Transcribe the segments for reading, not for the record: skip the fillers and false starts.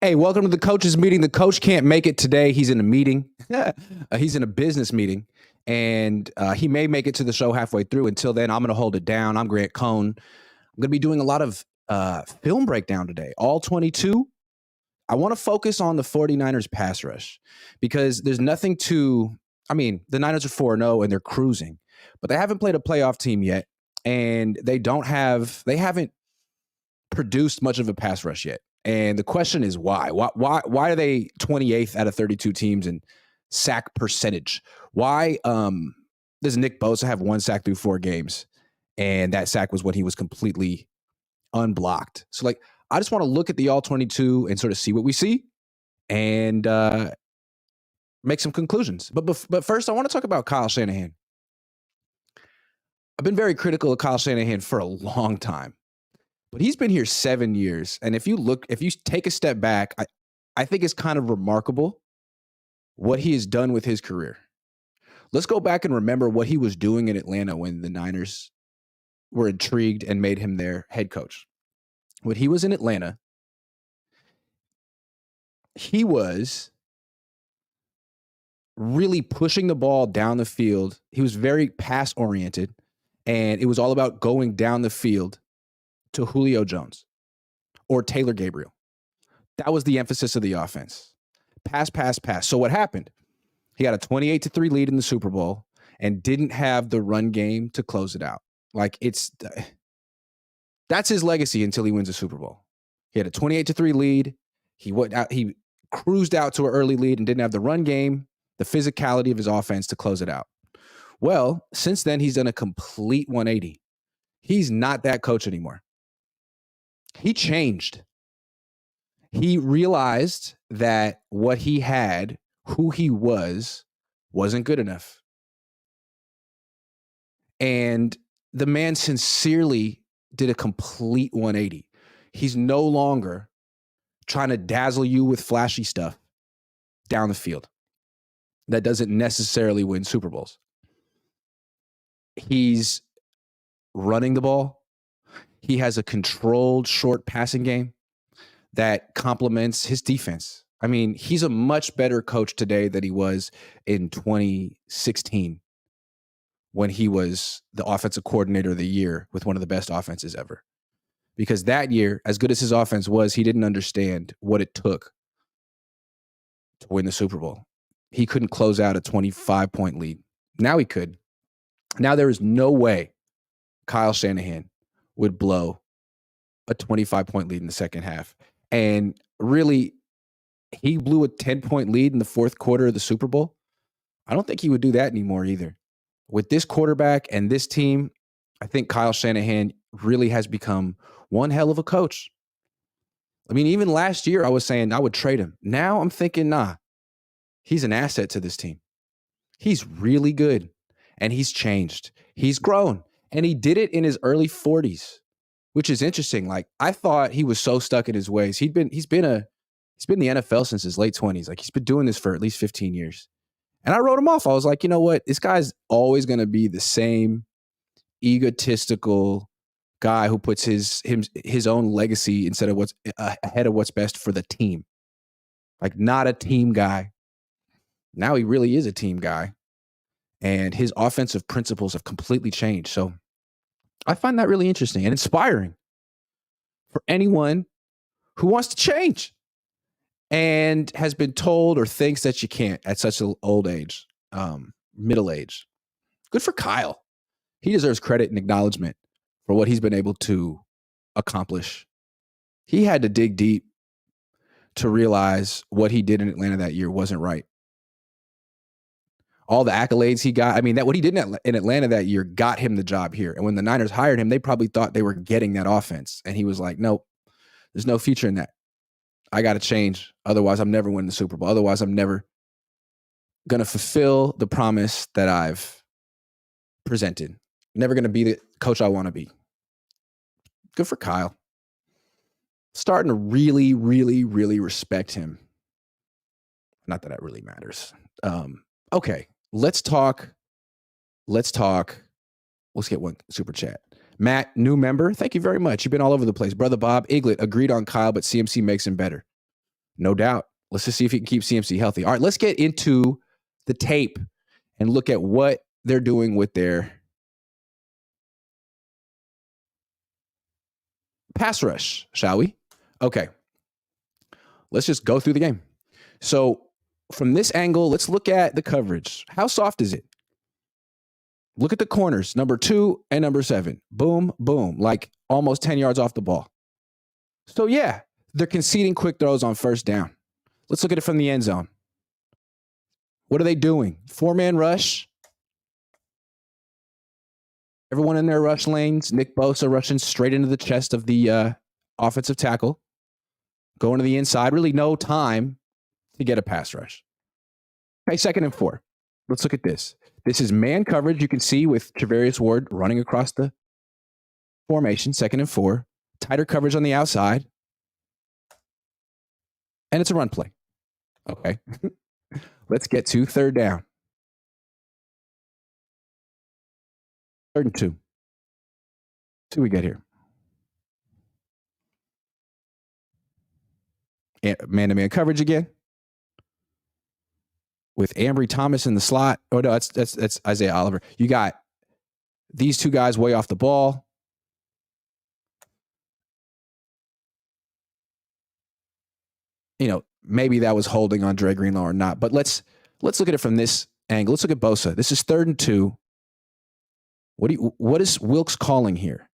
Hey, welcome to the coaches meeting. The coach can't make it today. He's in a meeting. He's in a business meeting, and he may make it to the show halfway through. Until then, I'm going to hold it down. I'm Grant Cohn. I'm going to be doing a lot of film breakdown today. All 22. I want to focus on the 49ers pass rush because there's nothing to, the Niners are 4-0 and they're cruising, but they haven't played a playoff team yet. And they haven't produced much of a pass rush yet. And the question is why? Why are they 28th out of 32 teams in sack percentage? Why does Nick Bosa have one sack through 4 games? And that sack was when he was completely unblocked. So, I just want to look at the all 22 and sort of see what we see and make some conclusions. But first, I want to talk about Kyle Shanahan. I've been very critical of Kyle Shanahan for a long time. But he's been here 7 years. And if you take a step back, I think it's kind of remarkable what he has done with his career. Let's go back and remember what he was doing in Atlanta when the Niners were intrigued and made him their head coach. When he was in Atlanta, he was really pushing the ball down the field. He was very pass-oriented, and it was all about going down the field to Julio Jones or Taylor Gabriel. That was the emphasis of the offense. Pass, pass, pass. So what happened? He got a 28-3 lead in the Super Bowl and didn't have the run game to close it out. That's his legacy until he wins a Super Bowl. He had a 28-3 lead. He cruised out to an early lead and didn't have the run game, the physicality of his offense to close it out. Well, since then, he's done a complete 180. He's not that coach anymore. He changed. He realized that what he had, who he wasn't good enough. And the man sincerely did a complete 180. He's no longer trying to dazzle you with flashy stuff down the field that doesn't necessarily win Super Bowls. He's running the ball. He has a controlled short passing game that complements his defense. He's a much better coach today than he was in 2016 when he was the offensive coordinator of the year with one of the best offenses ever. Because that year, as good as his offense was, he didn't understand what it took to win the Super Bowl. He couldn't close out a 25-point lead. Now he could. Now there is no way Kyle Shanahan would blow a 25-point lead in the second half. And really, he blew a 10-point lead in the fourth quarter of the Super Bowl. I don't think he would do that anymore either. With this quarterback and this team, I think Kyle Shanahan really has become one hell of a coach. Even last year, I was saying I would trade him. Now I'm thinking, nah, he's an asset to this team. He's really good, and he's changed. He's grown. And he did it in his early 40s, which is interesting. I thought he was so stuck in his ways. He's been in the NFL since his late 20s. He's been doing this for at least 15 years. And I wrote him off. I was like, you know what? This guy's always going to be the same egotistical guy who puts his own legacy instead of what's ahead of what's best for the team. Not a team guy. Now he really is a team guy. And his offensive principles have completely changed. So I find that really interesting and inspiring for anyone who wants to change and has been told or thinks that you can't at such an old age, middle age. Good for Kyle. He deserves credit and acknowledgement for what he's been able to accomplish. He had to dig deep to realize what he did in Atlanta that year wasn't right. All the accolades he got, what he did in Atlanta that year got him the job here. And when the Niners hired him, they probably thought they were getting that offense. And he was like, nope, there's no future in that. I got to change. Otherwise, I'm never winning the Super Bowl. Otherwise, I'm never going to fulfill the promise that I've presented. Never going to be the coach I want to be. Good for Kyle. Starting to really, really, really respect him. Not that that really matters. Okay, let's talk. Let's get one super chat. Matt, new member. Thank you very much. You've been all over the place. Brother Bob, Iglet agreed on Kyle, but CMC makes him better. No doubt. Let's just see if he can keep CMC healthy. All right, let's get into the tape and look at what they're doing with their pass rush, shall we? Okay. Let's just go through the game. So from this angle, let's look at the coverage. How soft is it? Look at the corners, number 2 and number 7. Boom, boom, like almost 10 yards off the ball. So yeah, they're conceding quick throws on first down. Let's look at it from the end zone. What are they doing? 4-man rush. Everyone in their rush lanes. Nick Bosa rushing straight into the chest of the offensive tackle. Going to the inside. Really no time to get a pass rush. Okay, 2nd and 4. Let's look at this. This is man coverage. You can see with Charvarius Ward running across the formation. 2nd and 4. Tighter coverage on the outside. And it's a run play. Okay. Let's get to 3rd down. 3rd and 2. See what we get here. Man-to-man coverage again. With Ambry Thomas in the slot. Oh, no, that's Isaiah Oliver. You got these 2 guys way off the ball. You know, maybe that was holding on Dre Greenlaw or not. But let's look at it from this angle. Let's look at Bosa. This is 3rd and 2. What is Wilks calling here?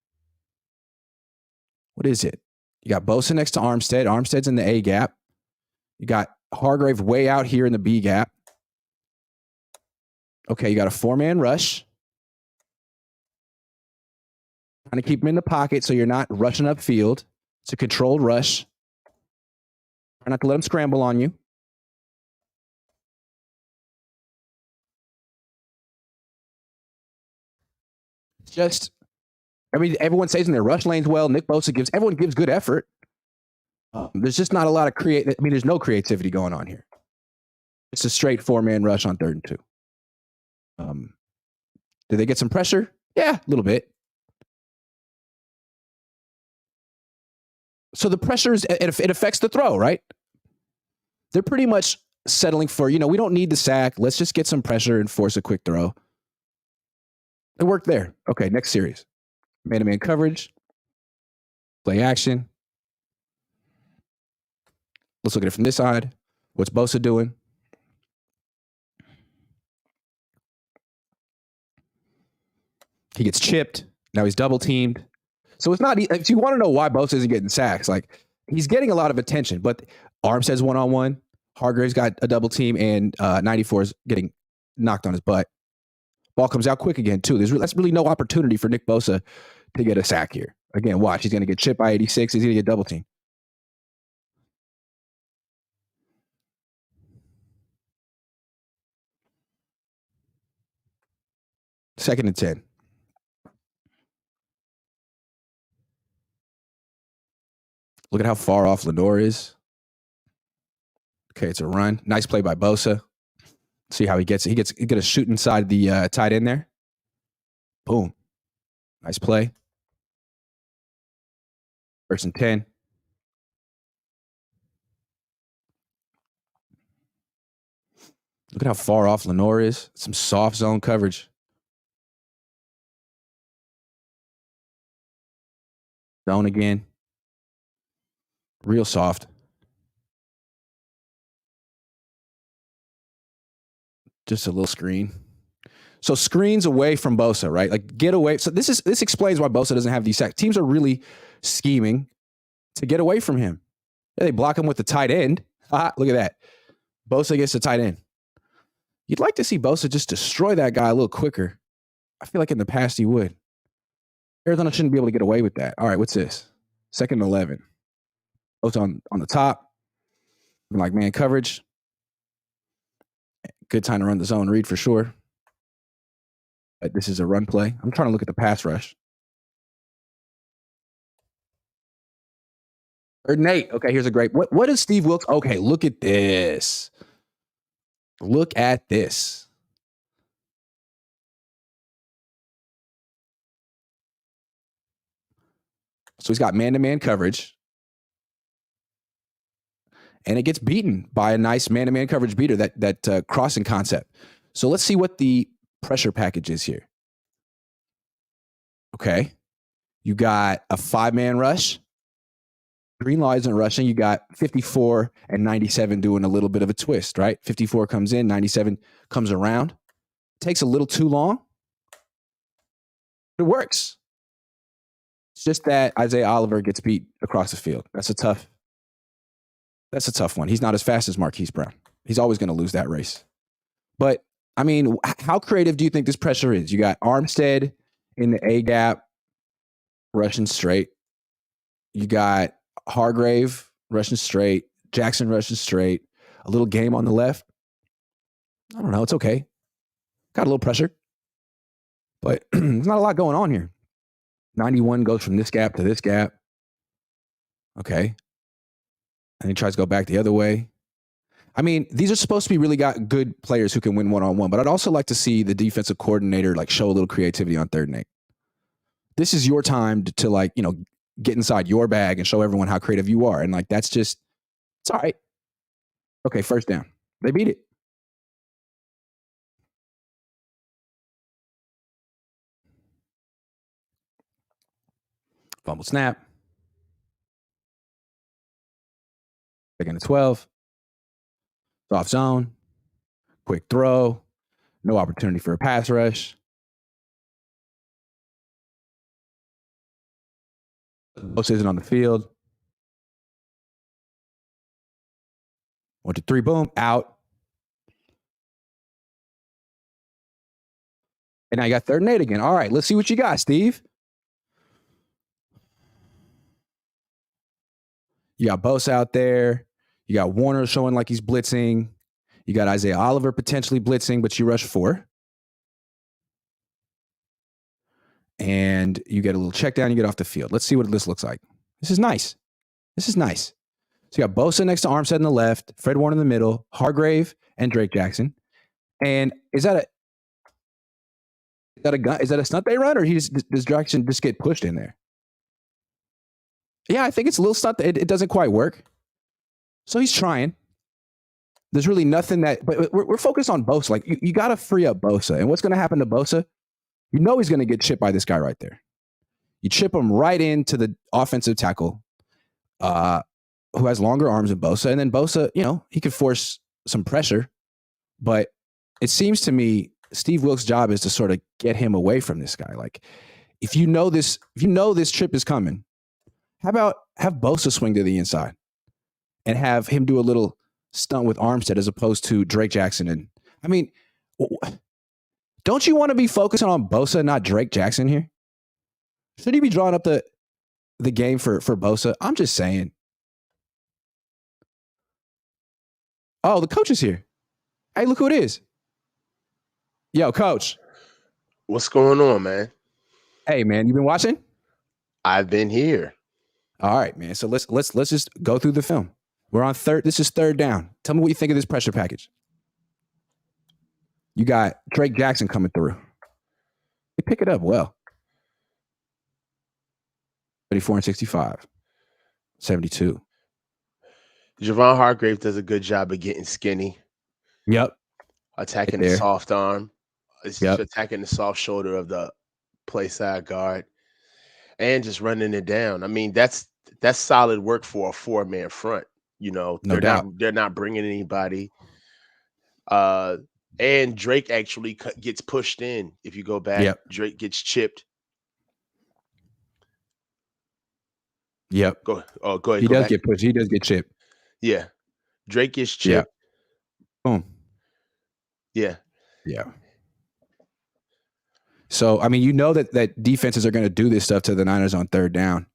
What is it? You got Bosa next to Armstead. Armstead's in the A gap. You got Hargrave way out here in the B gap. Okay, you got a 4-man rush. Trying to keep him in the pocket so you're not rushing upfield. It's a controlled rush. Try not to let him scramble on you. Just, I mean, everyone stays in their rush lanes well. Nick Bosa everyone gives good effort. There's just not a lot of there's no creativity going on here. It's a straight 4-man rush on 3rd and 2. Did they get some pressure? Yeah, a little bit. So the pressure it affects the throw, right? They're pretty much settling for, we don't need the sack. Let's just get some pressure and force a quick throw. It worked there. Okay, next series. Man-to-man coverage. Play action. Let's look at it from this side. What's Bosa doing? He gets chipped. Now he's double teamed. So it's not, if you want to know why Bosa isn't getting sacks, like he's getting a lot of attention, but Armstead's one-on-one. Hargrave's got a double team, and 94 is getting knocked on his butt. Ball comes out quick again, too. That's really no opportunity for Nick Bosa to get a sack here. Again, watch. He's going to get chipped by 86. He's going to get double team. Second and 10. Look at how far off Lenore is. Okay, it's a run. Nice play by Bosa. See how he gets it. He's going to shoot inside the tight end there. Boom. Nice play. 1st and 10. Look at how far off Lenore is. Some soft zone coverage. Zone again. Real soft. Just a little screen. So screens away from Bosa, right? Like get away. So this explains why Bosa doesn't have these sacks. Teams are really scheming to get away from him. They block him with the tight end. Look at that. Bosa gets the tight end. You'd like to see Bosa just destroy that guy a little quicker. I feel like in the past he would. Arizona shouldn't be able to get away with that. All right, what's this? 2nd and 11. Bosa on the top. Like man coverage. Good time to run the zone read for sure. But this is a run play. I'm trying to look at the pass rush. 3rd and 8. Okay, here's a great. What is Steve Wilks? Okay, look at this. Look at this. So he's got man-to-man coverage. and it gets beaten by a nice man-to-man coverage beater, that crossing concept. So let's see what the pressure package is here. Okay. You got a 5-man rush. Greenlaw isn't rushing. You got 54 and 97 doing a little bit of a twist, right? 54 comes in, 97 comes around. Takes a little too long. It works. It's just that Isaiah Oliver gets beat across the field. That's a tough one. He's not as fast as Marquise Brown. He's always going to lose that race. But, I mean, how creative do you think this pressure is? You got Armstead in the A gap rushing straight. You got Hargrave rushing straight. Jackson rushing straight. A little game on the left. I don't know. It's okay. Got a little pressure. But there's not a lot going on here. 91 goes from this gap to this gap. Okay. And he tries to go back the other way. I mean, these are supposed to be really got good players who can win one-on-one, but I'd also like to see the defensive coordinator like show a little creativity on 3rd and 8. This is your time to like, you know, get inside your bag and show everyone how creative you are. And like, that's just, it's all right. Okay, 1st down. They beat it. Fumble snap. 2nd and 12. Soft zone. Quick throw. No opportunity for a pass rush. Bosa isn't on the field. 1, 2, 3, boom, out. And now you got 3rd and 8 again. All right, let's see what you got, Steve. You got Bosa out there. You got Warner showing like he's blitzing. You got Isaiah Oliver potentially blitzing, but you rush 4. And you get a little check down, you get off the field. Let's see what this looks like. This is nice. So you got Bosa next to Armstead on the left, Fred Warner in the middle, Hargrave, and Drake Jackson. And is that a stunt they run, or does Jackson just get pushed in there? Yeah, I think it's a little stunt. It doesn't quite work. So he's trying. There's really nothing but we're focused on Bosa. Like, you got to free up Bosa. And what's going to happen to Bosa? You know he's going to get chipped by this guy right there. You chip him right into the offensive tackle who has longer arms than Bosa. And then Bosa, you know, he could force some pressure. But it seems to me Steve Wilks' job is to sort of get him away from this guy. Like, if you know this trip is coming, how about have Bosa swing to the inside and have him do a little stunt with Armstead as opposed to Drake Jackson? And I mean, don't you want to be focusing on Bosa, not Drake Jackson here? Should he be drawing up the game for Bosa? I'm just saying. Oh, the coach is here. Hey, look who it is. Yo, coach. What's going on, man? Hey, man, you been watching? I've been here. All right, man. So let's just go through the film. We're on 3rd. This is 3rd down. Tell me what you think of this pressure package. You got Drake Jackson coming through. They pick it up well. 34 and 65. 72. Javon Hargrave does a good job of getting skinny. Yep. Attacking the soft arm. Attacking the soft shoulder of the play side guard. And just running it down. I mean, that's solid work for a 4-man front. You know, they're not bringing anybody. And Drake actually gets pushed in. If you go back, Drake gets chipped. Yep. Go ahead. He does get pushed. He does get chipped. Yeah. Drake gets chipped. Yeah. Boom. Yeah. Yeah. So, I mean, you know that defenses are going to do this stuff to the Niners on 3rd down.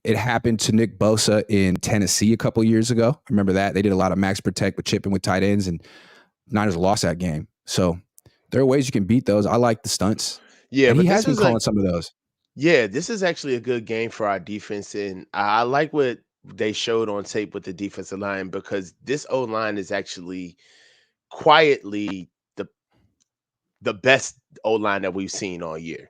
It happened to Nick Bosa in Tennessee a couple years ago. Remember that? They did a lot of max protect with chipping with tight ends, and Niners lost that game. So there are ways you can beat those. I like the stunts. Yeah, and but he has been calling some of those. Yeah, this is actually a good game for our defense, and I like what they showed on tape with the defensive line, because this O-line is actually quietly the best O-line that we've seen all year.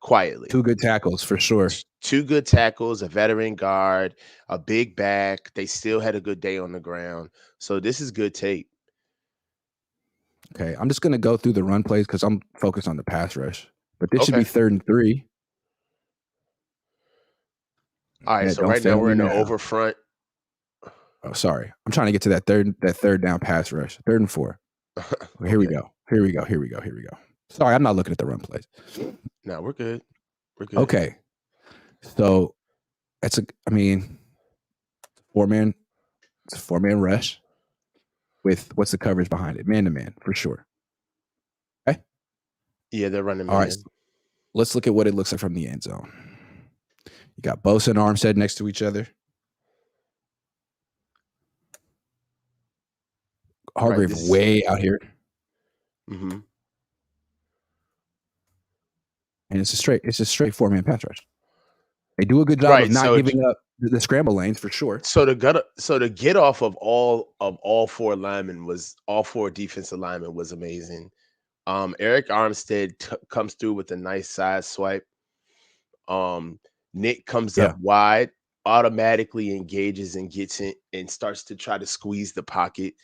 Quietly. 2 good tackles for sure. 2 good tackles, a veteran guard, a big back. They still had a good day on the ground. So this is good tape. Okay, I'm just going to go through the run plays because I'm focused on the pass rush. But this should be Okay. 3rd and 3. All right, Yeah, so don't right now fail we're me in the now. over front. Oh, sorry. I'm trying to get to that third down pass rush. 3rd and 4. Okay, here we go. Here we go. Sorry, I'm not looking at the run plays. No, we're good. We're good. Okay. So it's a 4-man. It's a 4-man rush with what's the coverage behind it? Man to man, for sure. Okay. Yeah, they're running man. All right. So let's look at what it looks like from the end zone. You got Bosa and Armstead next to each other. Hargrave way out here. Mm-hmm. And it's a straight 4-man pass rush. They do a good job of not giving up the scramble lanes for sure. So the get off of all 4 linemen was all 4 defensive linemen was amazing. Eric Armstead comes through with a nice side swipe. Nick comes up wide, automatically engages and gets it and starts to try to squeeze the pocket.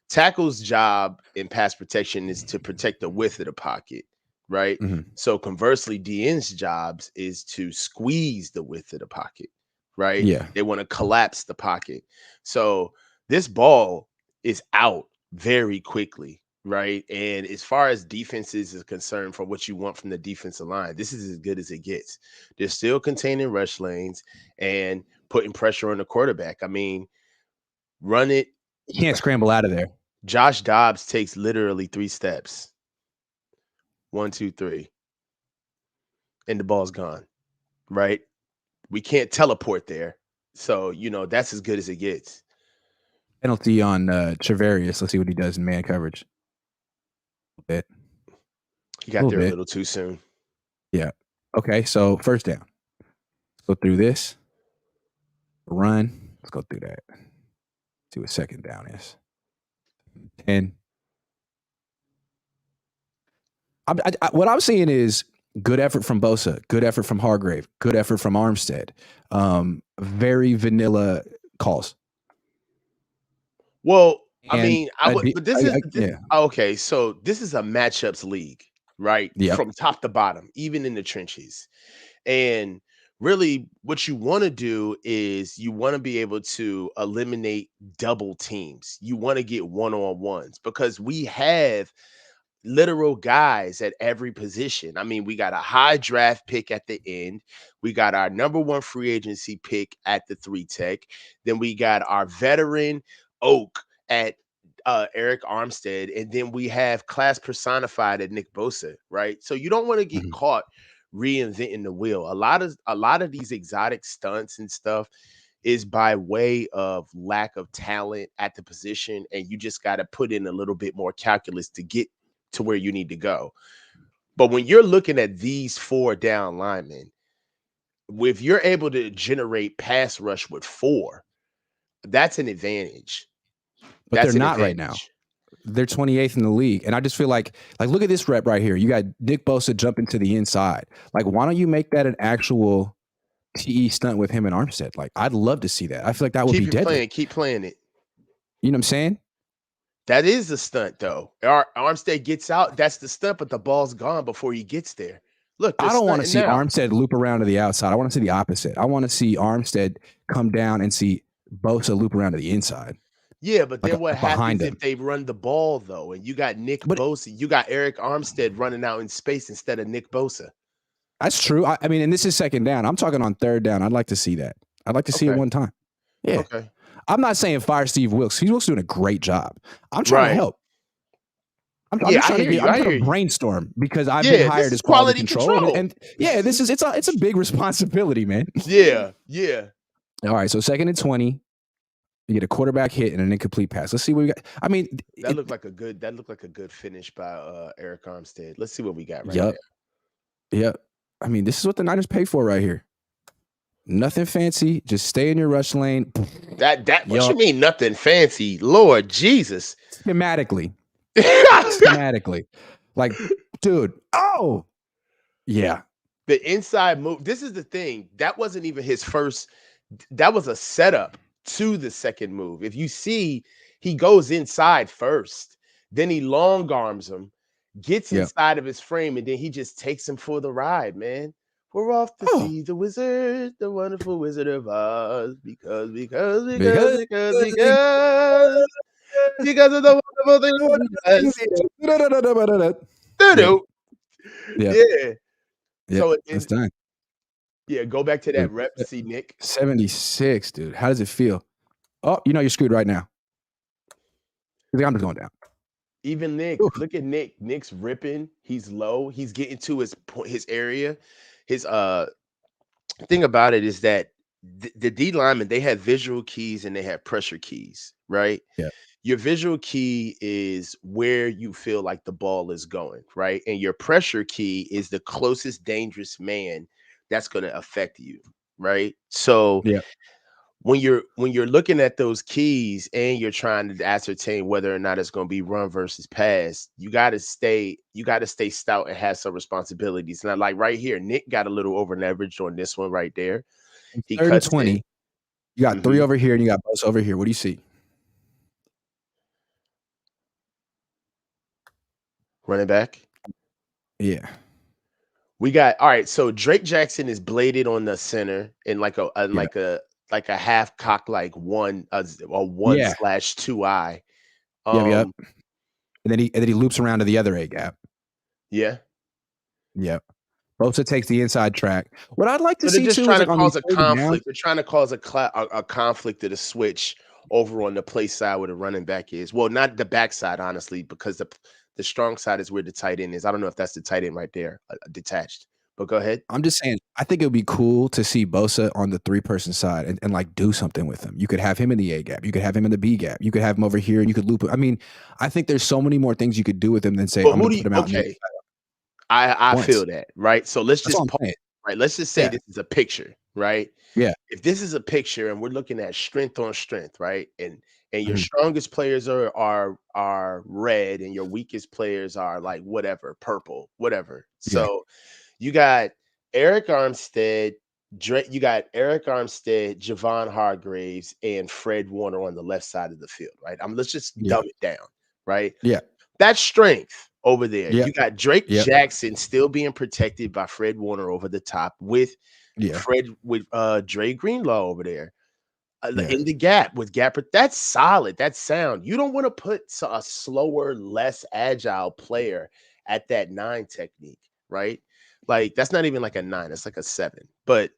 Tackle's job in pass protection is to protect the width of the pocket, right? Mm-hmm. So conversely, DN's jobs is to squeeze the width of the pocket, right? Yeah. They want to collapse the pocket. So this ball is out very quickly, right? And as far as defenses is concerned, for what you want from the defensive line, this is as good as it gets. They're still containing rush lanes and putting pressure on the quarterback. I mean, run it. You can't scramble out of there. Josh Dobbs takes literally 3 steps. 1, 2, 3. And the ball's gone, right? We can't teleport there. So, that's as good as it gets. Penalty on Trevarius. Let's see what he does in man coverage. A bit. He got there a little too soon. Yeah. Okay, so 1st down. Let's go through this. Run. Let's go through that. See what 2nd down is. 10. What I'm seeing is good effort from Bosa, good effort from Hargrave, good effort from Armstead. Very vanilla calls. Well, okay. So this is a matchups league, right? Yeah. From top to bottom, even in the trenches. And really what you want to do is you want to be able to eliminate double teams. You want to get one-on-ones because we have literal guys at every position. I mean, we got a high draft pick at the end. We got our number 1 free agency pick at the 3 tech. Then we got our veteran Oak at Eric Armstead. And then we have class personified at Nick Bosa, right? So you don't want to get caught reinventing the wheel. A lot of these exotic stunts and stuff is by way of lack of talent at the position. And you just got to put in a little bit more calculus to get to where you need to go. But when you're looking at these 4 down linemen, if you're able to generate pass rush with 4, that's an advantage. But they're not right now. They're 28th in the league. And I just feel like look at this rep right here. You got Nick Bosa jumping to the inside. Why don't you make that an actual TE stunt with him and Armstead? I'd love to see that. I feel like that would be deadly. Keep playing it. You know what I'm saying? That is the stunt, though. Armstead gets out. That's the stunt, but the ball's gone before he gets there. Look, I don't want to see Armstead loop around to the outside. I want to see the opposite. I want to see Armstead come down and see Bosa loop around to the inside. Yeah, but then what happens if they run the ball, though, and you got Bosa, you got Eric Armstead running out in space instead of Nick Bosa? That's true. I mean, and this is 2nd down. I'm talking on 3rd down. I'd like to see that. I'd like to see it one time. Yeah. Okay. I'm not saying fire Steve Wilkes. Steve Wilkes doing a great job. I'm trying to help. I'm trying to brainstorm because I've been hired as quality control. And it's a big responsibility, man. Yeah. All right, so 2nd and 20. You get a quarterback hit and an incomplete pass. Let's see what we got. I mean, that looked like a good finish by Eric Armstead. Let's see what we got right there. Yep. I mean, this is what the Niners pay for right here. Nothing fancy. Just stay in your rush lane. What you mean nothing fancy? Lord Jesus. Schematically. Dude. Oh. Yeah. The inside move. This is the thing. That wasn't even his first. That was a setup to the second move. If you see, he goes inside first, then he long arms him, gets Yeah. inside of his frame, and then he just takes him for the ride, man. We're off to Oh, see the wizard, the wonderful Wizard of Oz, because because because of the wonderful thing he does. Yep. Doo-doo. Yep. Yeah. Yep. So That's and done. yeah, go back to that Dude, rep, see Nick. 76, dude. How does it feel? Oh, you're screwed right now. I'm just going down. Even Nick, Oof. look at Nick. Nick's ripping. He's low. He's getting to his point, his area. His thing about it is that the D linemen, they have visual keys and they have pressure keys, right? Yeah. Your visual key is where you feel like the ball is going, right? And your pressure key is the closest dangerous man that's going to affect you, right? So Yeah. when you're looking at those keys and you're trying to ascertain whether or not it's going to be run versus pass, you got to stay stout and have some responsibilities. Now, like right here, Nick got a little over leveraged on this one right there. He Third and cuts it. 20. You got 3 Mhm. over here and you got Bosa over here. What do you see? Running back. Yeah. We got all right. So Drake Jackson is bladed on the center in like a Yeah. like a half cock like one a one Yeah. slash two eye. Yep. Yep. Um And then he loops around to the other A gap. yeah. Yep. Bosa takes the inside track. What I'd like to So they're see just too is trying to like on these cause a 3rd downs. conflict. They're trying to cause a conflict of the switch over on the play side where the running back is. Well, not the back side, honestly, because the strong side is where the tight end is. I don't know if that's the tight end right there, detached. But go ahead. I'm just saying, I think it would be cool to see Bosa on the 3-person side and like do something with him. You could have him in the A gap. You could have him in the B gap. You could have him over here and you could loop him. I mean, I think there's so many more things you could do with him than say, But I'm who going do to you put him out in the okay. I once. feel that, right? So let's That's all just I'm saying. right. Let's just say Yeah. this is a picture, right? Yeah. If this is a picture and we're looking at strength on strength, right? And your Mhm. strongest players are red and your weakest players are like whatever, purple, whatever. Yeah. So you got Eric Armstead, you got Eric Armstead, Javon Hargraves, and Fred Warner on the left side of the field, right? Let's just Yeah. dumb it down, right? Yeah. That's strength over there. Yeah. You got Drake Yep. Jackson still being protected by Fred Warner over the top with Yeah. Dre Greenlaw over there Yeah. in the gap with Gapper. That's solid. That's sound. You don't want to put a slower, less agile player at that 9 technique, right? Like that's not even like a 9, it's like a 7. But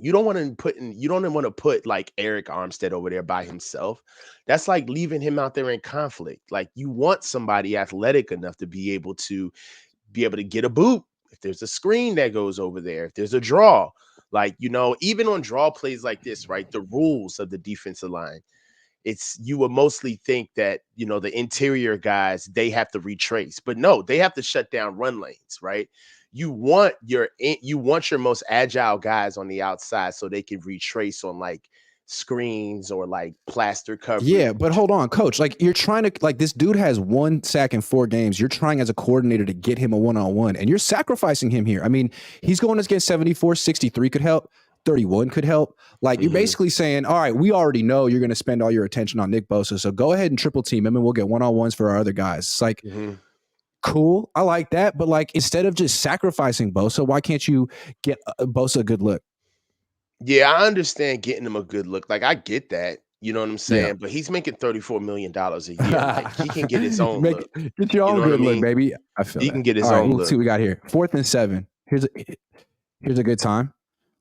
you don't want to put like Eric Armstead over there by himself. That's like leaving him out there in conflict. Like you want somebody athletic enough to be able to get a boot if there's a screen that goes over there, if there's a draw. Like, even on draw plays like this, right? The rules of the defensive line, you would mostly think that, the interior guys, they have to retrace, but no, they have to shut down run lanes, right? You want your most agile guys on the outside so they can retrace on like screens or like plaster coverage. Yeah, but hold on, coach. Like you're trying to like this dude has 1 sack in 4 games. You're trying as a coordinator to get him a one-on-one and you're sacrificing him here. I mean, he's going against 74, 63 could help. 31 could help. Like you're Mhm. basically saying, all right, we already know you're going to spend all your attention on Nick Bosa. So go ahead and triple team him and we'll get one-on-ones for our other guys. It's like, Mhm. cool. I like that. But like, instead of just sacrificing Bosa, why can't you get Bosa a good look? Yeah, I understand getting him a good look. Like I get that. You know what I'm Yeah. saying? But he's making $34 million a year. Like he can get his own look. Get your You own know what I good look, mean? baby. I feel He that. can get his All right, own we'll see look. what we got here. 4th and 7. Here's a good time.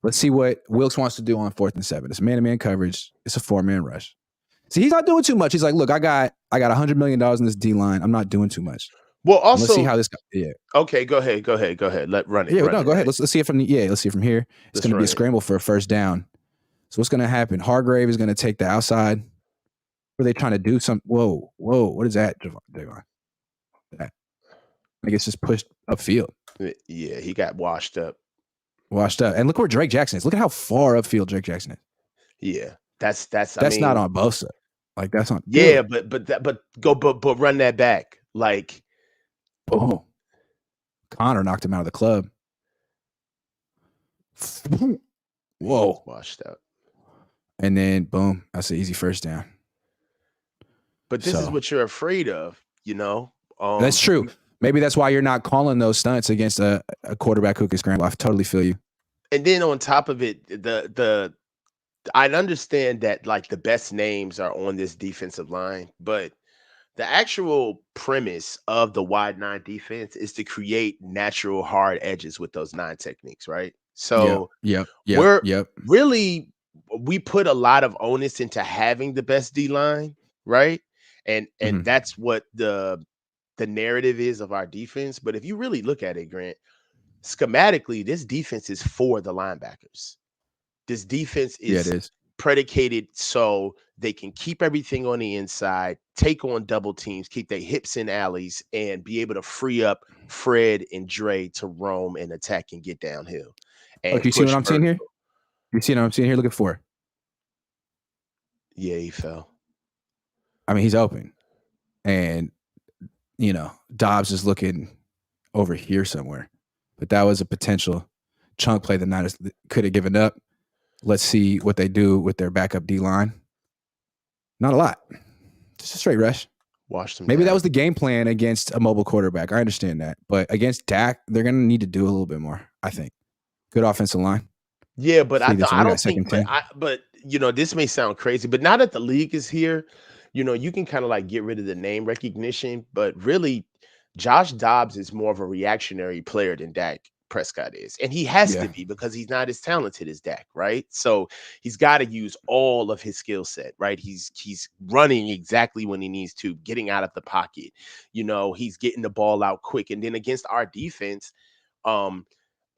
Let's see what Wilkes wants to do on 4th and 7. It's man-to-man coverage. It's a 4-man rush. See, he's not doing too much. He's like, look, I got $100 million in this D line. I'm not doing too much. Well, And let's see also, how this. Yeah, okay, go ahead. Run it, yeah. run No, it, go run ahead. it. Let's see it from let's see it from here. It's Let's going to be a run it. scramble for a first down. So what's going to happen? Hargrave is going to take the outside. Were they trying to do some? Whoa. What is that, Javon? That I guess just pushed upfield. Yeah, he got washed up. Washed up. And look where Drake Jackson is. Look at how far upfield Drake Jackson is. Yeah, that's. I That's not mean, on Bosa. Like that's on. yeah, Dude. but run that back. Like, Boom. Connor knocked him out of the club. Whoa. Washed out. And then boom, that's an easy first down. But this is what you're afraid of, you know? That's true. Maybe that's why you're not calling those stunts against a quarterback who can scramble. I totally feel you. And then on top of it, I'd understand that like the best names are on this defensive line, but the actual premise of the wide nine defense is to create natural hard edges with those nine techniques, right? So Yep. really we put a lot of onus into having the best D line, right? And that's what the narrative is of our defense. But if you really look at it, Grant, schematically, this defense is for the linebackers. This defense is predicated so they can keep everything on the inside, take on double teams, keep their hips in alleys, and be able to free up Fred and Dre to roam and attack and get downhill. And you see what I'm seeing here? You see what I'm seeing here? Looking for? Yeah, he fell. I mean, he's open. And, you know, Dobbs is looking over here somewhere. But that was a potential chunk play the Niners could have given up. Let's see what they do with their backup D-line. Not a lot. Just a straight rush. Watch them. Maybe that was the game plan against a mobile quarterback. I understand that. But against Dak, they're going to need to do a little bit more, I think. Good offensive line. Yeah, but I don't think but you know, this may sound crazy, but now that the league is here, you know, you can kind of like get rid of the name recognition, but really Josh Dobbs is more of a reactionary player than Dak Prescott is. And he has to be because he's not as talented as Dak, right? So he's got to use all of his skill set, right? He's running exactly when he needs to, getting out of the pocket. You know, he's getting the ball out quick. And then against our defense,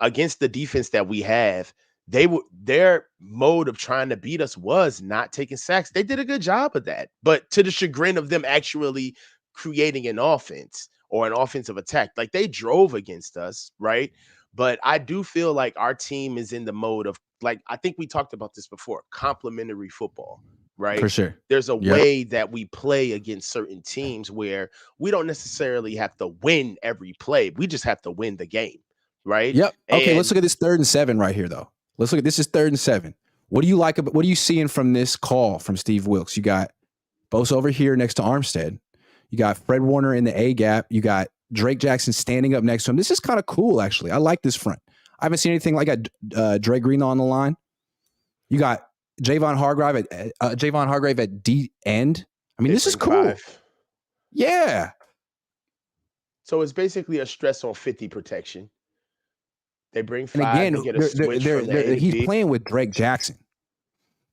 against the defense that we have, their mode of trying to beat us was not taking sacks. They did a good job of that, but to the chagrin of them actually creating an offense or an offensive attack, like they drove against us, right? But I do feel like our team is in the mode of, like, I think we talked about this before, complementary football, right? For sure. There's a way that we play against certain teams where we don't necessarily have to win every play. We just have to win the game, right? Yep. Okay, let's look at this 3rd and 7 right here, though. Let's look at this. Is 3rd and 7. What do you like about? What are you seeing from this call from Steve Wilks? You got Bosa over here next to Armstead. You got Fred Warner in the A gap. You got Drake Jackson standing up next to him. This is kind of cool, actually. I like this front. I haven't seen anything like a Dre Greenlaw on the line. You got Javon Hargrave at D end. I mean, this is cool. 5. Yeah. So it's basically a stress on 50 protection. They bring 5 and again, get a switch from the he's playing with Drake Jackson.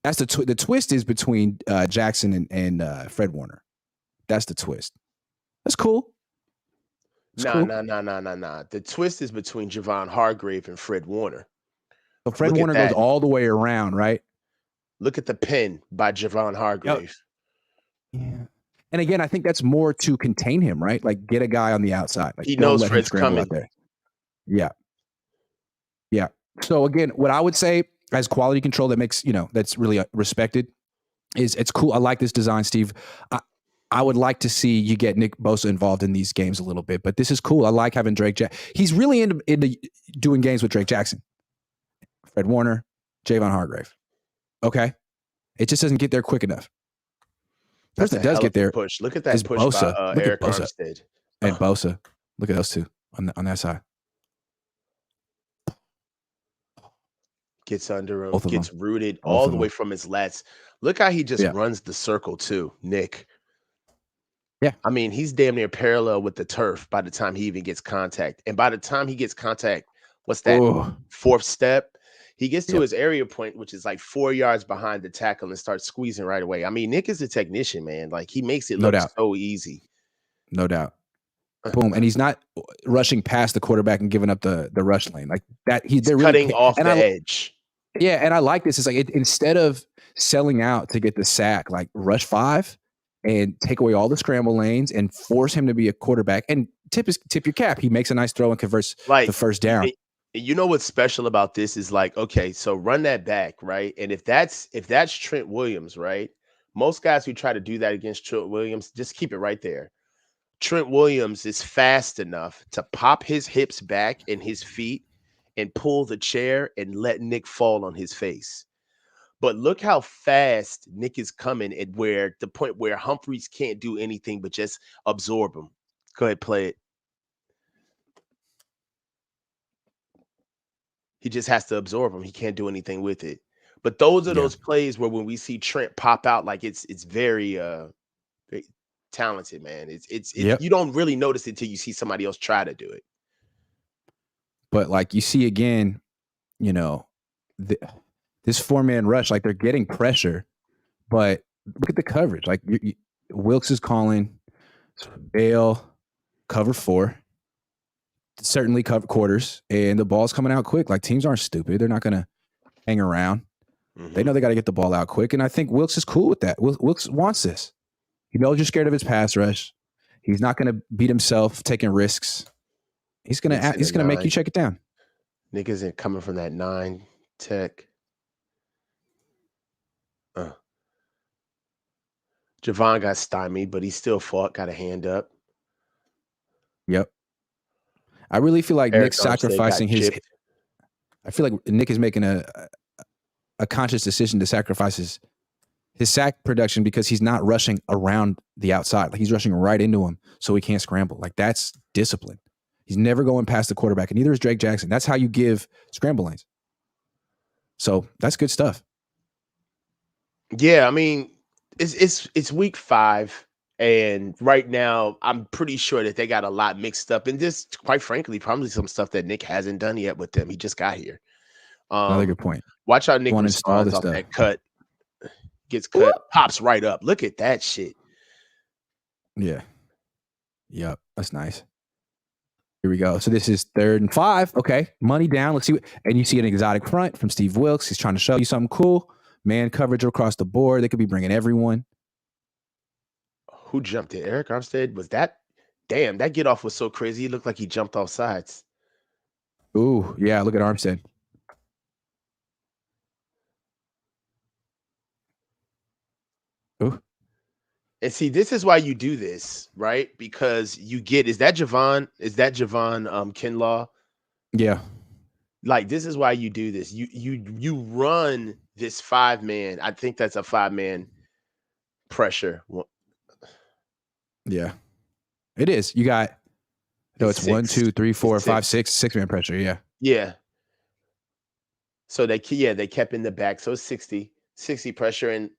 That's the twist is between Jackson and Fred Warner. That's the twist. That's cool. Nah. The twist is between Javon Hargrave and Fred Warner. So Fred Warner goes all the way around, right? Look at the pin by Javon Hargrave. Yep. Yeah. And again, I think that's more to contain him, right? Like get a guy on the outside. Like he knows Fred's coming. Out there. Yeah. Yeah. So again, what I would say as quality control that makes, that's really respected is it's cool. I like this design, Steve. I would like to see you get Nick Bosa involved in these games a little bit, but this is cool. I like having Drake Jackson. He's really into doing games with Drake Jackson, Fred Warner, Javon Hargrave. Okay. It just doesn't get there quick enough. The person that does get there push. Look at that push Bosa. by Eric Armstead. And Bosa. Look at those two on that side. Gets under him, gets rooted all the way from his lats. Look how he just runs the circle too, Nick. Yeah. I mean, he's damn near parallel with the turf by the time he even gets contact. And by the time he gets contact, what's that? 4th step? He gets to his area point, which is like 4 yards behind the tackle, and starts squeezing right away. I mean, Nick is a technician, man. Like he makes it look so easy. No doubt. Boom. And he's not rushing past the quarterback and giving up the rush lane. Like that. They're cutting off the edge. Yeah. And I like this. It's like instead of selling out to get the sack, like rush 5 and take away all the scramble lanes and force him to be a quarterback and tip your cap. He makes a nice throw and converts the first down. You know what's special about this is like, okay, so run that back, right? And if that's Trent Williams, right? Most guys who try to do that against Trent Williams, just keep it right there. Trent Williams is fast enough to pop his hips back and his feet and pull the chair and let Nick fall on his face. But look how fast Nick is coming at where the point where Humphreys can't do anything but just absorb him. Go ahead, play it. He just has to absorb him. He can't do anything with it. But those are those plays where when we see Trent pop out, like it's very very talented, man. It's you don't really notice it till you see somebody else try to do it. But like you see again, you know, this 4-man rush, like they're getting pressure, but look at the coverage. Like Wilkes is calling Bale cover 4, certainly cover quarters, and the ball's coming out quick. Like teams aren't stupid; they're not going to hang around. They know they got to get the ball out quick, and I think Wilkes is cool with that. Wilkes wants this. He knows you're scared of his pass rush. He's not going to beat himself taking risks. He's going to make you check it down. Nick isn't coming from that 9 tech. Javon got stymied, but he still fought, got a hand up. Yep. I really feel like Nick's sacrificing his. I feel like Nick is making a conscious decision to sacrifice his sack production because he's not rushing around the outside. Like he's rushing right into him so he can't scramble. Like that's discipline. He's never going past the quarterback, and neither is Drake Jackson. That's how you give scramble lanes. So that's good stuff. Yeah, I mean, it's week 5, and right now I'm pretty sure that they got a lot mixed up, and this, quite frankly, probably some stuff that Nick hasn't done yet with them. He just got here. Another good point. Watch how Nick responds off that cut. Gets cut, pops right up. Look at that shit. Yeah. Yep. That's nice. Here we go. So this is 3rd and 5. Okay. Money down. Let's see. And you see an exotic front from Steve Wilkes. He's trying to show you something cool. Man coverage across the board. They could be bringing everyone. Who jumped it? Eric Armstead? Was that? Damn, that get off was so crazy. He looked like he jumped off sides. Ooh, yeah. Look at Armstead. Ooh. And see, this is why you do this, right? Because you get, is that Javon Kinlaw? Yeah. Like, this is why you do this. You run this 5-man. I think that's a 5-man pressure. Yeah. It is. You got, no, it's 1, 2, 3, 4, 5, 6, 6-man pressure. Yeah. Yeah. So they kept in the back. So 60 pressure. And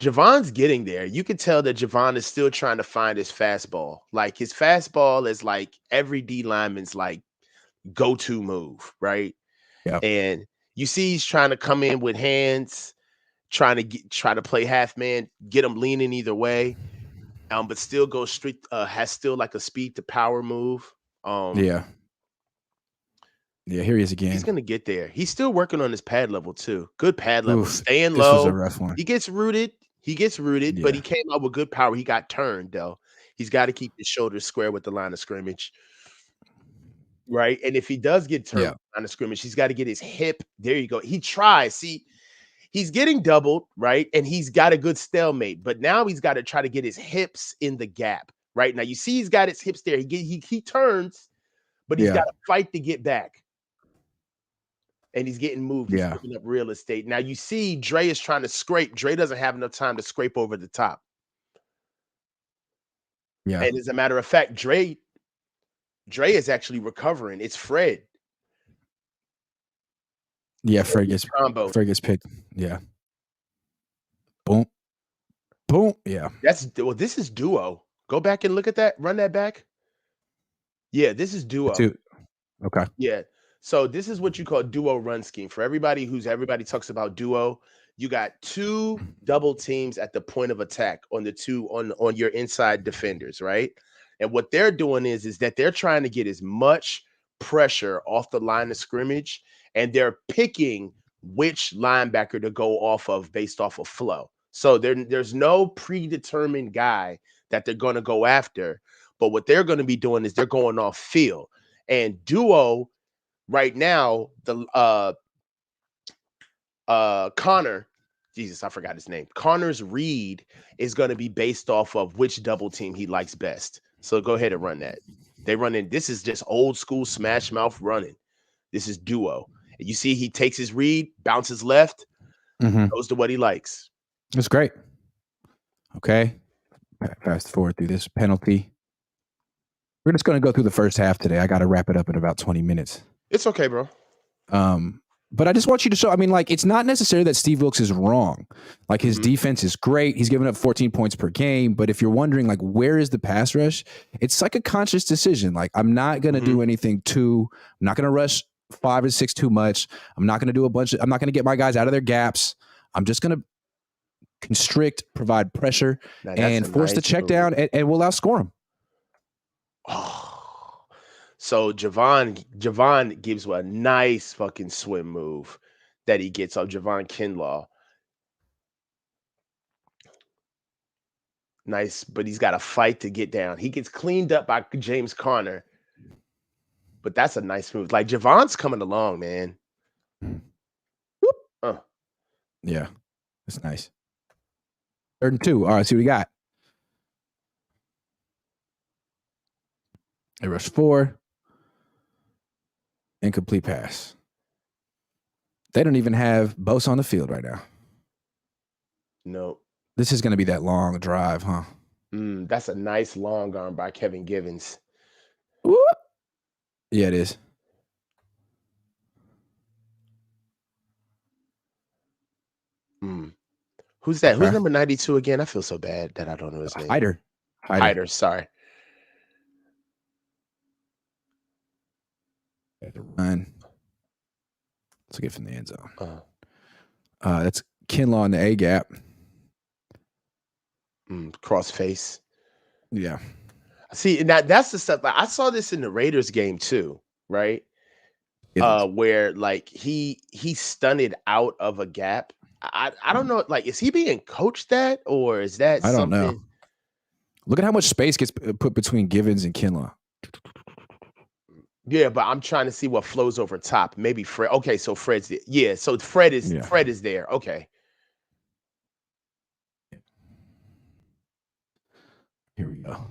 Javon's getting there. You can tell that Javon is still trying to find his fastball. Like his fastball is like every D lineman's like go-to move, right? Yeah. And you see he's trying to come in with hands, try to play half man, get him leaning either way. But still go straight, has still like a speed to power move. Yeah. Yeah, here he is again. He's gonna get there. He's still working on his pad level too. Good pad level. Oof, Staying this low. was a rough one. He gets rooted, but he came out with good power. He got turned though. He's got to keep his shoulders square with the line of scrimmage. Right. And if he does get turned with the line of scrimmage, he's got to get his hip. There you go. He tries. See, he's getting doubled, right? And he's got a good stalemate, but now he's got to try to get his hips in the gap. Right now, you see he's got his hips there. He turns, but he's got to fight to get back. And he's getting moved. He's picking up real estate. Now you see Dre is trying to scrape. Dre doesn't have enough time to scrape over the top. Yeah. And as a matter of fact, Dre is actually recovering. It's Fred. Yeah, Fred gets picked. Yeah. Boom. Boom. Yeah. This is duo. Go back and look at that. Run that back. Yeah, this is duo. Okay. Yeah. So this is what you call duo run scheme. For everybody talks about duo, you got 2 double teams at the point of attack on your inside defenders, right? And what they're doing is that they're trying to get as much pressure off the line of scrimmage, and they're picking which linebacker to go off of based off of flow. So there's no predetermined guy that they're going to go after, but what they're going to be doing is they're going off field. And duo right now, the Connor, Jesus, I forgot his name. Connor's read is going to be based off of which double team he likes best. So go ahead and run that. They run in. This is just old school smash mouth running. This is duo. And you see he takes his read, bounces left, goes to what he likes. That's great. Okay. Fast forward through this penalty. We're just going to go through the first half today. I got to wrap it up in about 20 minutes. It's okay, bro. But I just want you to show, I mean, like, it's not necessary that Steve Wilks is wrong. Like, his defense is great. He's given up 14 points per game. But if you're wondering, like, where is the pass rush? It's like a conscious decision. Like, I'm not going to do anything I'm not going to rush 5 or 6 too much. I'm not going to do I'm not going to get my guys out of their gaps. I'm just going to constrict, provide pressure, and force the check down, and we'll outscore them. Oh. So Javon gives a nice fucking swim move that he gets off Javon Kinlaw. Nice, but he's got to fight to get down. He gets cleaned up by James Conner. But that's a nice move. Like, Javon's coming along, man. Yeah, that's nice. 3rd and 2. All right, see what we got. They rush 4. Incomplete pass. They don't even have Bosa on the field right now. No. This is going to be that long drive, huh? That's a nice long arm by Kevin Givens. Whoop. Yeah, it is. Who's that? Okay. Who's number 92 again? I feel so bad that I don't know his name. Hyder, sorry. Run. Let's get from the end zone. That's Kinlaw in the A gap. Cross face. Yeah. See, now that's the stuff. I saw this in the Raiders game too, right? Where like he stunted out of a gap. I don't know. Like, is he being coached that, or is that? I don't know. Look at how much space gets put between Givens and Kinlaw. Yeah, but I'm trying to see what flows over top. Maybe Fred. Okay, so Fred's there. Yeah, so Fred is there. Okay. Here we go.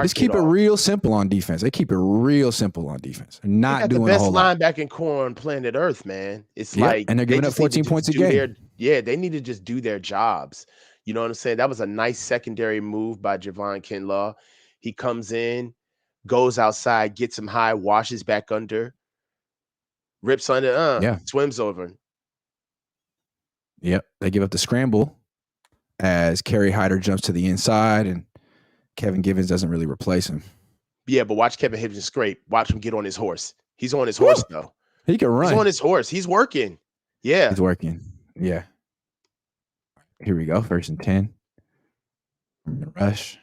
Just keep it real simple on defense. They keep it real simple on defense. They're not doing a whole lot. The best linebacking core on planet Earth, man. It's like, and they're giving up 14 points a game. They need to just do their jobs. You know what I'm saying? That was a nice secondary move by Javon Kinlaw. He comes in, goes outside, gets him high, washes back under, rips under, swims over. Yep. They give up the scramble as Kerry Hyder jumps to the inside, and Kevin Givens doesn't really replace him. Yeah, but watch Kevin Givens scrape. Watch him get on his horse. He's on his horse, though. He can run. He's on his horse. He's working. Yeah. He's working. Yeah. Here we go. 1st and 10. Rush.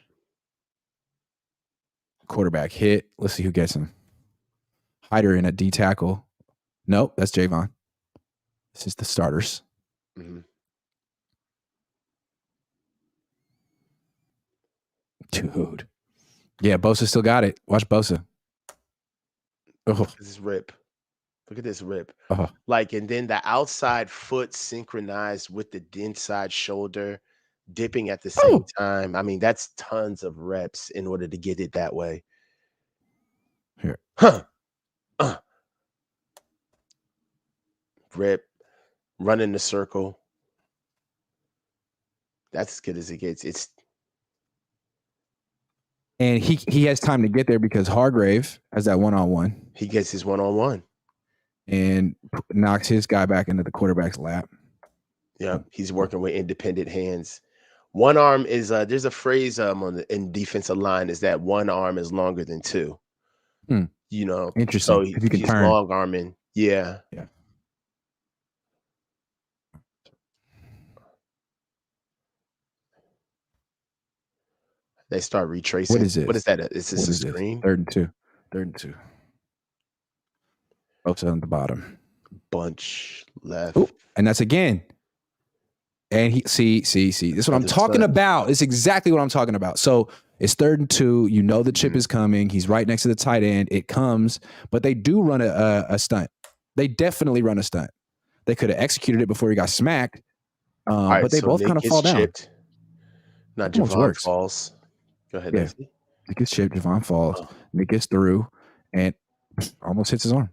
Quarterback hit. Let's see who gets him. Hyder in a D tackle. Nope, that's Javon. This is the starters. Dude. Yeah, Bosa still got it. Watch Bosa. Oh. This is rip. Look at this rip. Like, and then the outside foot synchronized with the inside shoulder, dipping at the same time. I mean, that's tons of reps in order to get it that way. Here. Rip. Run in the circle. That's as good as it gets. And he has time to get there because Hargrave has that one-on-one. He gets his one-on-one. And knocks his guy back into the quarterback's lap. Yeah, he's working with independent hands. One arm is there's a phrase in defensive line is that one arm is longer than two. You know, interesting. So he's long arming. Yeah. Yeah. They start retracing. What is it? What is that? Is this a screen? 3rd and 2. 3rd and 2. Bosa on the bottom. Bunch left. Ooh, and that's again. And he see. This is what I'm talking about. It's exactly what I'm talking about. So it's 3rd and 2. You know the chip is coming. He's right next to the tight end. It comes, but they do run a stunt. They definitely run a stunt. They could have executed it before he got smacked. But they both kind of fall down. Not Javon falls. Go ahead, Yeah. Lacey. Nick gets chipped. Javon falls. Oh. Nick gets through and almost hits his arm.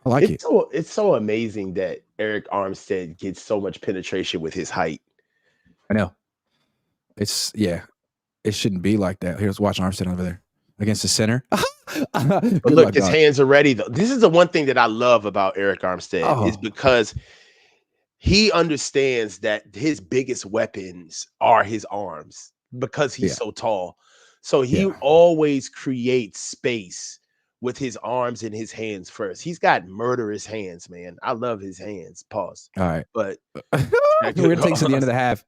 I like it. It's so amazing that Eric Armstead gets so much penetration with his height. I know. It's it shouldn't be like that. Here's watch Armstead over there against the center. But look, his hands are ready though. This is the one thing that I love about Eric Armstead is because he understands that his biggest weapons are his arms because he's so tall. So he always creates space with his arms and his hands first. He's got murderous hands, man. I love his hands. Pause. All right. But we're gonna take to the end of the half.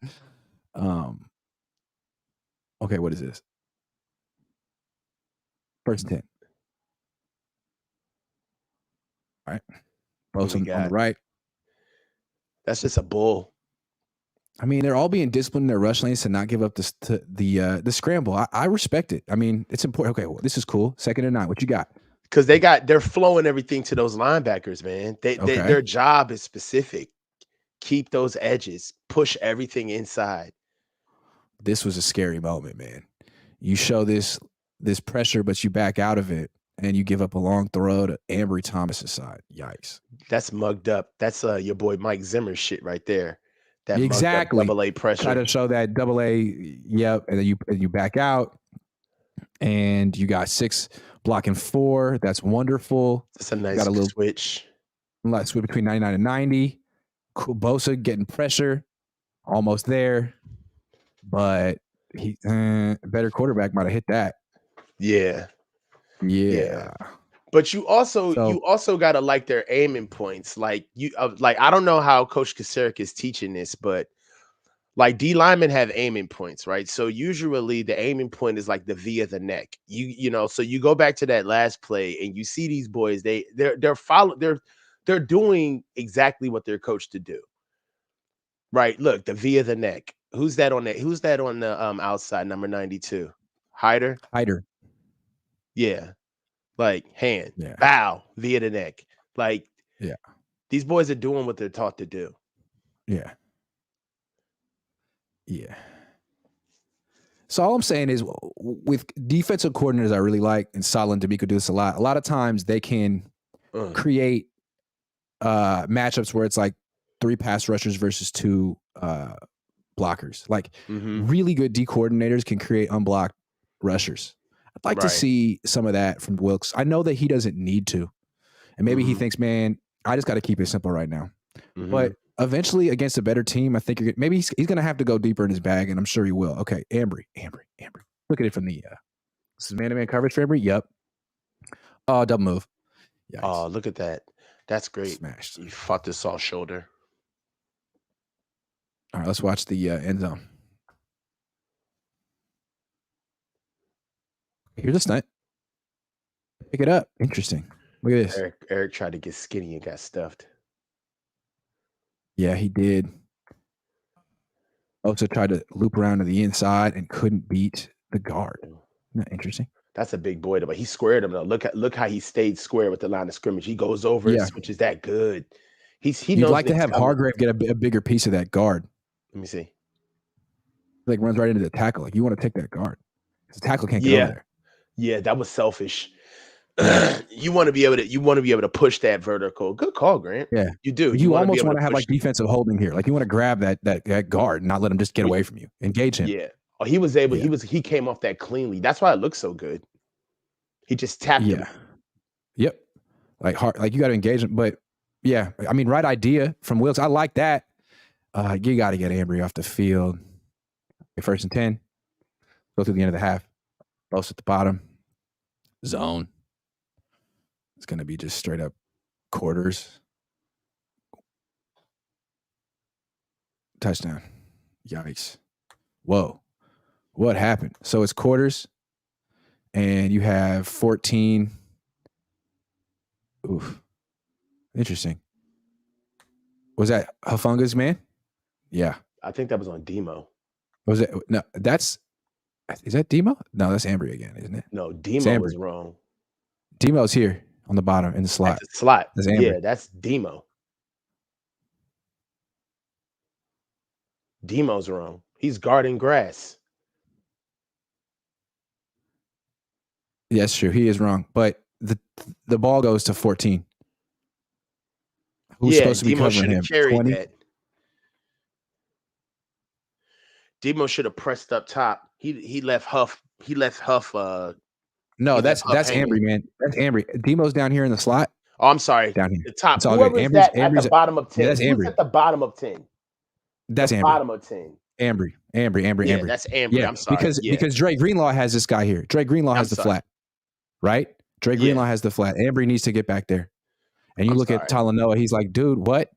Okay, what is this? 1st and 10. All right. Bosa on the right. That's just a bull. I mean, they're all being disciplined in their rush lanes to not give up the scramble. I respect it. I mean, it's important. Okay, well, this is cool. 2nd and 9. What you got? Because they're flowing everything to those linebackers, man. Their job is specific. Keep those edges. Push everything inside. This was a scary moment, man. You show this pressure, but you back out of it, and you give up a long throw to Ambry Thomas's side. Yikes. That's mugged up. That's your boy Mike Zimmer shit right there. That exactly double-A pressure. Try to show that double-A, yep, and then you back out, and you got 6 blocking 4. That's wonderful. That's a nice switch. Switch between 99 and 90. Cool. Bosa getting pressure, almost there, but he better quarterback might have hit that. Yeah. Yeah. But you also gotta like their aiming points. Like I don't know how Coach Kasarik is teaching this, but like D linemen have aiming points, right? So usually the aiming point is like the V of the neck. You know, so you go back to that last play and you see these boys, they're doing exactly what they're coached to do. Right. Look, the V of the neck. Who's that on the outside, number 92? Hyder? Yeah. Like hand, bow, V of the neck. Like, these boys are doing what they're taught to do. Yeah. So all I'm saying is with defensive coordinators I really like, and Saleh and D'Amico do this a lot of times they can create matchups where it's like 3 pass rushers versus 2 blockers. Like really good D coordinators can create unblocked rushers. I'd like to see some of that from Wilks. I know that he doesn't need to. And maybe he thinks, man, I just got to keep it simple right now. But eventually against a better team, I think maybe he's going to have to go deeper in his bag, and I'm sure he will. Okay, Ambry. Look at it from the this is man-to-man coverage for Ambry. Yep. Oh, double move. Yikes. Oh, look at that. That's great. Smashed. You fought this off shoulder. All right, let's watch the end zone. Here's a stunt. Pick it up. Interesting. Look at this. Eric tried to get skinny and got stuffed. Yeah, he did. Also tried to loop around to the inside and couldn't beat the guard. Isn't that interesting? That's a big boy, but he squared him though. Look how he stayed square with the line of scrimmage. He goes over and switches that good. He You'd like to have Hargrave get a bigger piece of that guard. Let me see. Like runs right into the tackle. Like you want to take that guard. The tackle can't get over there. Yeah, that was selfish. You want to be able to push that vertical. Good call, Grant. Yeah, you do. You almost want to have like defensive holding here. Like you want to grab that guard and not let him just get away from you. Engage him. Yeah. Oh, he was able. He came off that cleanly. That's why it looks so good. He just tapped him. Yep. Like you got to engage him. But yeah, I mean, right idea from Wilkes. I like that. You got to get Ambry off the field. Okay, 1st and 10. Go through the end of the half. Both at the bottom. Zone. It's going to be just straight up quarters. Touchdown. Yikes. Whoa. What happened? So it's quarters, and you have 14. Oof. Interesting. Was that Hufunga's man? Yeah. I think that was on Demo. Was it? No, is that Demo? No, that's Ambry again, isn't it? No, Demo was wrong. Demo's here on the bottom in the slot. At the slot. Yeah, that's Demo. Demo's wrong. He's guarding grass. Yes, true. He is wrong. But the ball goes to 14. Who's supposed to be Demo covering should have him? carried 20? that. Demo should have pressed up top. He left Huff. He left Huff. No, He left Huff that's hanging. Ambry, man. That's Ambry. Demo's down here in the slot. Oh, I'm sorry. Down here. The top. It's all good. Whoever is that at the Ambry's bottom of yeah, 10? that's Who's Ambry. at the bottom of 10? That's the Ambry. bottom of 10. Ambry. Yeah, that's Ambry. Yeah, I'm sorry. because Dre Greenlaw has this guy here. Dre Greenlaw has the flat, right? Dre Greenlaw has the flat. Ambry needs to get back there. And you look at Talanoa, he's like, dude, what?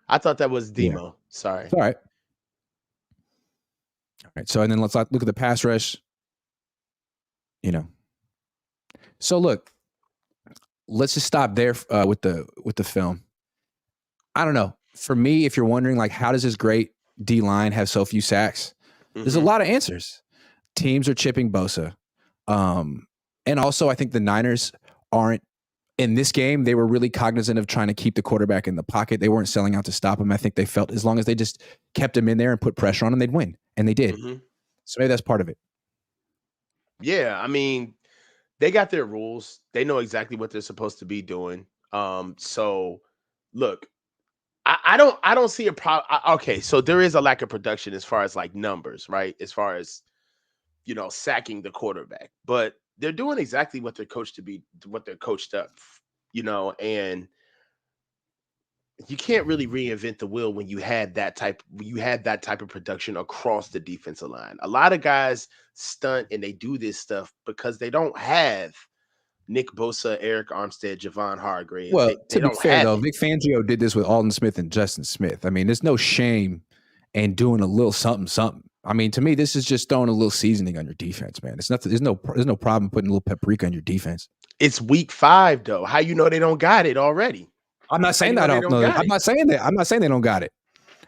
I thought that was Demo. Yeah. Sorry. It's all right. All right. So, and then let's look at the pass rush. You know. So look, let's just stop there with the film. I don't know. For me, if you're wondering, like, how does this great D line have so few sacks? There's a lot of answers. Teams are chipping Bosa. And also, I think the Niners aren't, in this game, they were really cognizant of trying to keep the quarterback in the pocket. They weren't selling out to stop him. I think they felt as long as they just kept him in there and put pressure on him, they'd win. And they did. So maybe that's part of it. Yeah, I mean, they got their rules. They know exactly what they're supposed to be doing. So look, I don't see a problem. Okay, so there is a lack of production as far as like numbers, right? As far as, you know, sacking the quarterback, but they're doing exactly what they're coached up, you know, and you can't really reinvent the wheel when you had that type of production across the defensive line. A lot of guys stunt and they do this stuff because they don't have Nick Bosa, Eric Armstead, Javon Hargrave. Well, They to be fair though, it. Vic Fangio did this with Alden Smith and Justin Smith. I mean, there's no shame in doing a little something. I mean, to me, this is just throwing a little seasoning on your defense, man. It's nothing. There's no problem putting a little paprika on your defense. It's week 5 though. How you know they don't got it already? I'm not saying that. I'm not saying that. I'm not saying they don't got it.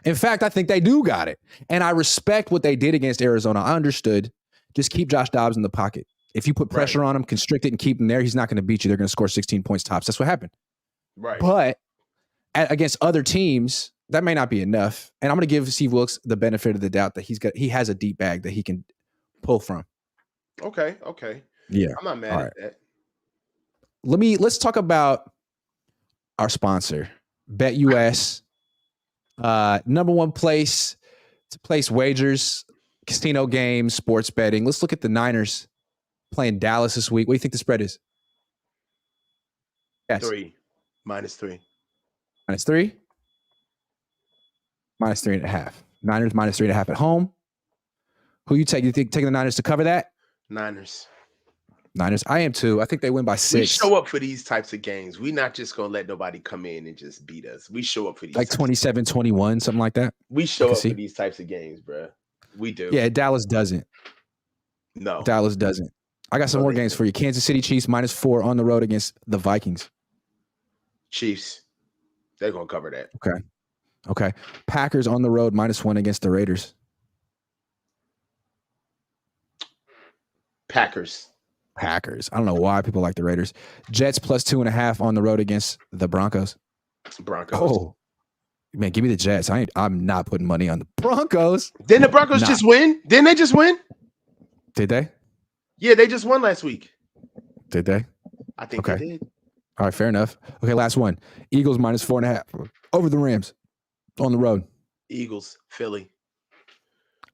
In fact, I think they do got it. And I respect what they did against Arizona. I understood. Just keep Josh Dobbs in the pocket. If you put pressure on him, constrict it, and keep him there, he's not going to beat you. They're going to score 16 points tops. That's what happened. Right. But against other teams, that may not be enough. And I'm going to give Steve Wilkes the benefit of the doubt that he has a deep bag that he can pull from. Okay. Yeah. I'm not mad at that. Let's talk about our sponsor, BetUS. Number one place to place wagers, casino games, sports betting. Let's look at the Niners playing Dallas this week. What do you think the spread is? Yes. -3. -3. -3? -3.5. Niners -3.5 at home. Who you take? You think taking the Niners to cover that? Niners. I am too. I think they win by 6. We show up for these types of games. We're not just going to let nobody come in and just beat us. We show up for these like 27-21, something like that. We show up for these types of games, bro. We do. Yeah, Dallas doesn't. No. Dallas doesn't. I got some more games for you. Kansas City Chiefs -4 on the road against the Vikings. Chiefs. They're going to cover that. Okay. Packers on the road -1 against the Raiders. Packers. I don't know why people like the Raiders. Jets +2.5 on the road against the Broncos. Oh, man, give me the Jets. I'm not putting money on the Broncos. Didn't the Broncos just win? Didn't they just win? Did they? Yeah, they just won last week. Did they? I think they did. All right, fair enough. Okay, last one. Eagles -4.5 over the Rams on the road. Eagles, Philly.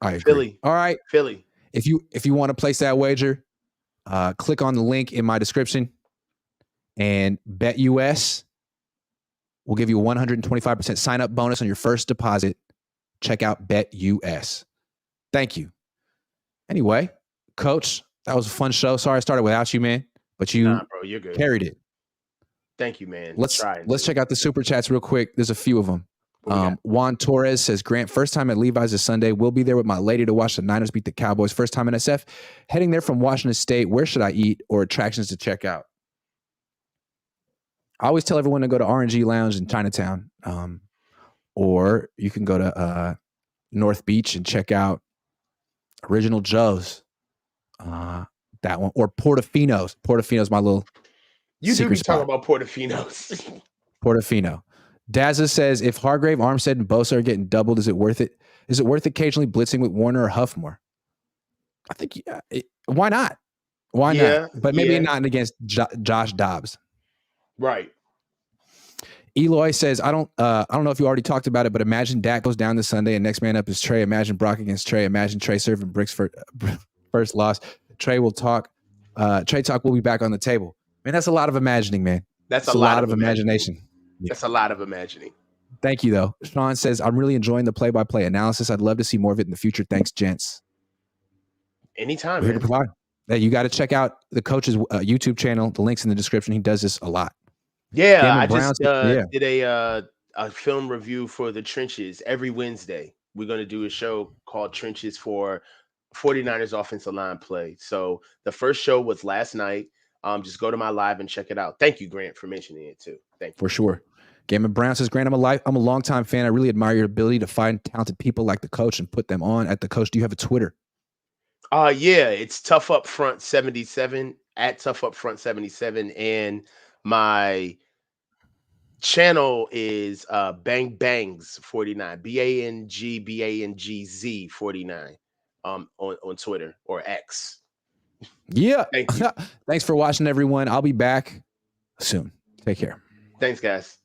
I agree. Philly. All right. Philly. If you want to place that wager, click on the link in my description and BetUS will give you a 125% sign-up bonus on your first deposit. Check out BetUS. Thank you. Anyway, Coach, that was a fun show. Sorry I started without you, man, but you you're good. carried it. Thank you, man. Let's check out the super chats real quick. There's a few of them. Juan Torres says, Grant, first time at Levi's this Sunday. We'll be there with my lady to watch the Niners beat the Cowboys. First time in SF. Heading there from Washington State. Where should I eat or attractions to check out? I always tell everyone to go to R&G Lounge in Chinatown. Or you can go to North Beach and check out Original Joe's. That one. Or Portofino's. Portofino's my little You do be spot. talking about Portofino's. Portofino. Dazza says, if Hargrave, Armstead, and Bosa are getting doubled, is it worth it? Is it worth occasionally blitzing with Warner or Huff more? I think, why not? Why Yeah, not? But maybe not against Josh Dobbs. Right. Eloy says, I don't know if you already talked about it, but imagine Dak goes down this Sunday and next man up is Trey. Imagine Brock against Trey. Imagine Trey serving bricks for first loss. Trey will talk. Trey talk will be back on the table. Man, that's a lot of imagining, man. That's a lot of imagination. Yeah. That's a lot of imagining. Thank you, though. Sean says, I'm really enjoying the play-by-play analysis. I'd love to see more of it in the future. Thanks, gents. Anytime, We're here to provide. Hey, you got to check out the coach's YouTube channel. The link's in the description. He does this a lot. Yeah, I just did a film review for The Trenches every Wednesday. We're going to do a show called Trenches for 49ers offensive line play. So the first show was last night. Just go to my live and check it out. Thank you, Grant, for mentioning it too. Thank you. For sure. Gammon Brown says, Grant, I'm a longtime fan. I really admire your ability to find talented people like the coach and put them on at the coach. Do you have a Twitter? Yeah, it's Tough Up Front 77 at Tough Up Front 77, and my channel is Bang Bangs 49, BANGZ 49 on Twitter or X. Yeah. Thank you. Thanks for watching, everyone. I'll be back soon. Take care. Thanks, guys.